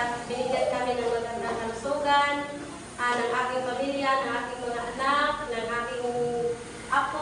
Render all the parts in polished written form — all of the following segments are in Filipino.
at binigyan kami ng magandang kalusugan, ng aking pamilya, ng aking mga anak, ng aking apo.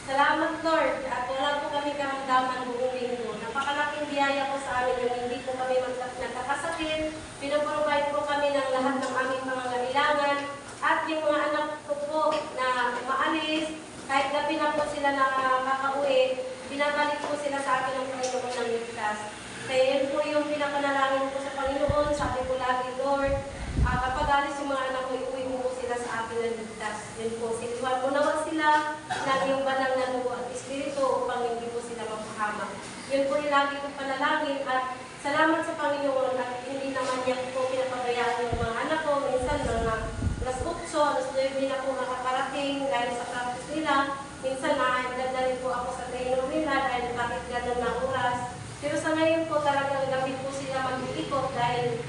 Salamat Lord at wala po kami karamdaman buong linggo. Napakalaking biyaya po sa amin yung hindi po kami nagkakasakit. Pinaprovide po kami ng lahat ng aming pangangailangan at yung mga anak ko po na maalis, kahit gabi na po sila nakakauwi, binabalik po sila sa akin ng Panginoon ng ligtas. Kaya yun po yung pinapanalangin ko sa Panginoon. Sabi ko lagi, Lord, kapag alis yung mga anak ko, iuwi mo sila sa akin ng ligtas. Yun po, siliwan mo naman sila ng yung banal na luho at espiritu upang hindi po sila mapahamak. Yun po yung lagi kong panalangin at salamat sa Panginoon at hindi naman niya po pinapabayaan yung mga anak ko. Minsan mga alas 8, alas 9 na po makakarating dahil sa practice nila. Minsan naagad rin po ako sa training nila dahil bakit ganun na oras. Pero sa ngayon po talagang gabi po sila mag-iikot dahil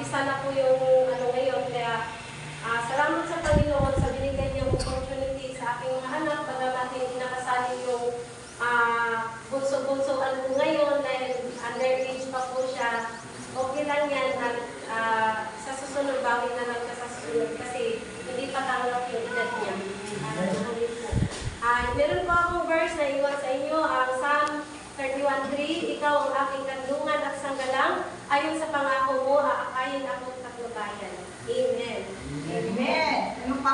isa na po yung ngayon. Kaya salamat sa Panginoon sa binigay niyang opportunity sa aking mga anak. Bagamat hindi nakasali yung bunso-bunsoan ko ngayon dahil underage pa po siya. Okay lang yan at sa susunod bawi na lang siya sa susunod kasi hindi pa tanggap yung edad niya. Meron po akong verse na iwan sa inyo, Psalm 31:3, ikaw ang aking kandungan at sanggalang, ayon sa pangako mo, aakayin ako at patnubayan. Amen. Amen. Anong pa